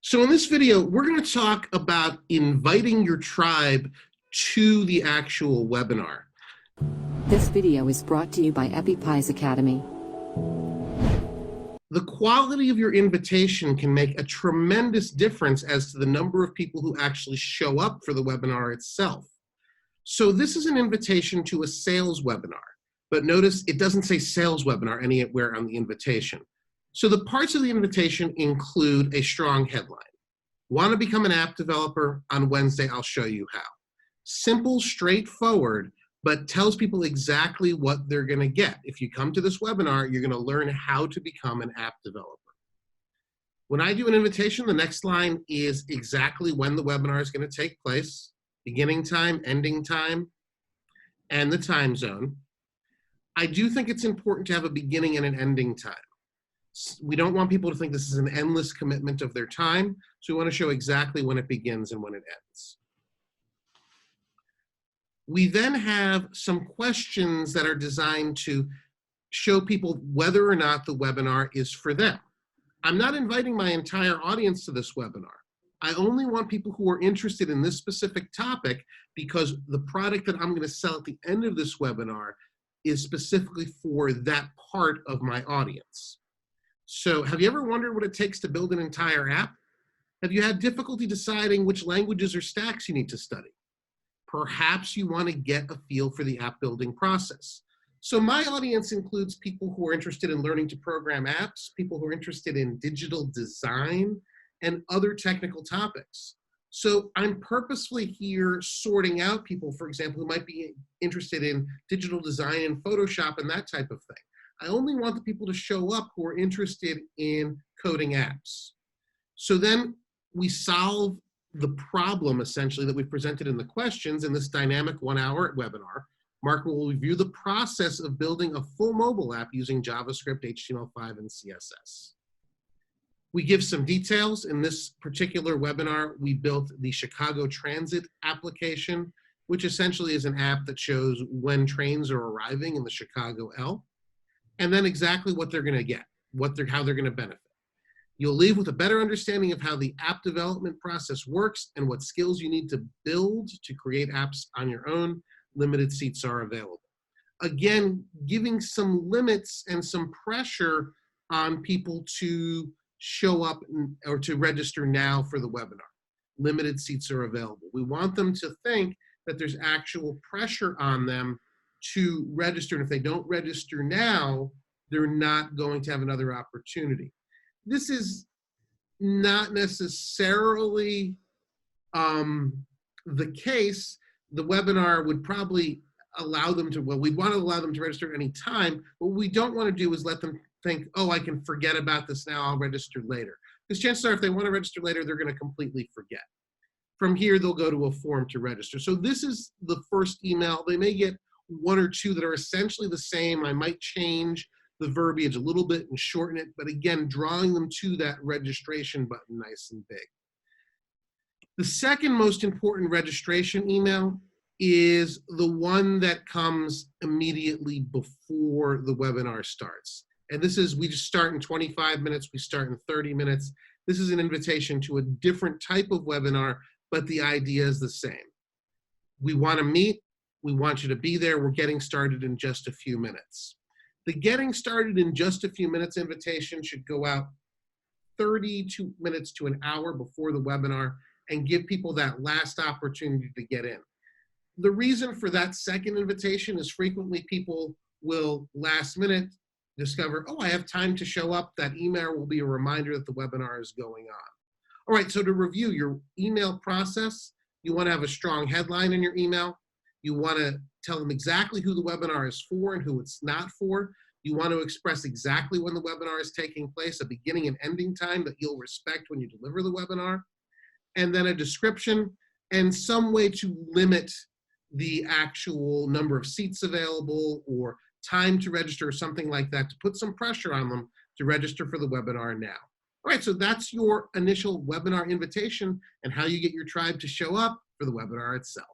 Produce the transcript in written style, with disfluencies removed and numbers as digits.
So in this video, we're going to talk about inviting your tribe to the actual webinar. This video is brought to you by EpiPies Academy. The quality of your invitation can make a tremendous difference as to the number of people who actually show up for the webinar itself. So this is an invitation to a sales webinar, but notice it doesn't say sales webinar anywhere on the invitation. So the parts of the invitation include a strong headline. Want to become an app developer? On Wednesday, I'll show you how. Simple, straightforward, but tells people exactly what they're going to get. If you come to this webinar, you're going to learn how to become an app developer. When I do an invitation, the next line is exactly when the webinar is going to take place, beginning time, ending time, and the time zone. I do think it's important to have a beginning and an ending time. We don't want people to think this is an endless commitment of their time, so we want to show exactly when it begins and when it ends. We then have some questions that are designed to show people whether or not the webinar is for them. I'm not inviting my entire audience to this webinar. I only want people who are interested in this specific topic because the product that I'm going to sell at the end of this webinar is specifically for that part of my audience. So have you ever wondered what it takes to build an entire app? Have you had difficulty deciding which languages or stacks you need to study? Perhaps you want to get a feel for the app building process. So my audience includes people who are interested in learning to program apps, people who are interested in digital design, and other technical topics. So I'm purposefully here sorting out people, for example, who might be interested in digital design and Photoshop and that type of thing. I only want the people to show up who are interested in coding apps. So then we solve the problem, essentially, that we presented in the questions in this dynamic 1-hour webinar. Mark will review the process of building a full mobile app using JavaScript, HTML5, and CSS. We give some details. In this particular webinar, we built the Chicago Transit application, which essentially is an app that shows when trains are arriving in the Chicago L, and then exactly what they're going to get, how they're going to benefit. You'll leave with a better understanding of how the app development process works and what skills you need to build to create apps on your own. Limited seats are available. Again, giving some limits and some pressure on people to show up or to register now for the webinar. Limited seats are available. We want them to think that there's actual pressure on them to register, and if they don't register now, they're not going to have another opportunity. This is not necessarily the case. The webinar would probably allow them to, well, we'd want to allow them to register at any time. What we don't want to do is let them think, oh, I can forget about this now, I'll register later. Because chances are if they want to register later, they're going to completely forget. From here, they'll go to a form to register. So this is the first email. They may get one or two that are essentially the same. I might change the verbiage a little bit and shorten it, but again, drawing them to that registration button nice and big. The second most important registration email is the one that comes immediately before the webinar starts. And this is, we just start in 25 minutes, we start in 30 minutes. This is an invitation to a different type of webinar, but the idea is the same. We want to meet, we want you to be there, we're getting started in just a few minutes. The getting started in just a few minutes invitation should go out 32 minutes to an hour before the webinar and give people that last opportunity to get in. The reason for that second invitation is frequently people will last minute discover, oh, I have time to show up. That email will be a reminder that the webinar is going on. All right, so to review your email process, you want to have a strong headline in your email. You want to tell them exactly who the webinar is for and who it's not for. You want to express exactly when the webinar is taking place, a beginning and ending time that you'll respect when you deliver the webinar, and then a description and some way to limit the actual number of seats available or time to register or something like that to put some pressure on them to register for the webinar now. All right, so that's your initial webinar invitation and how you get your tribe to show up for the webinar itself.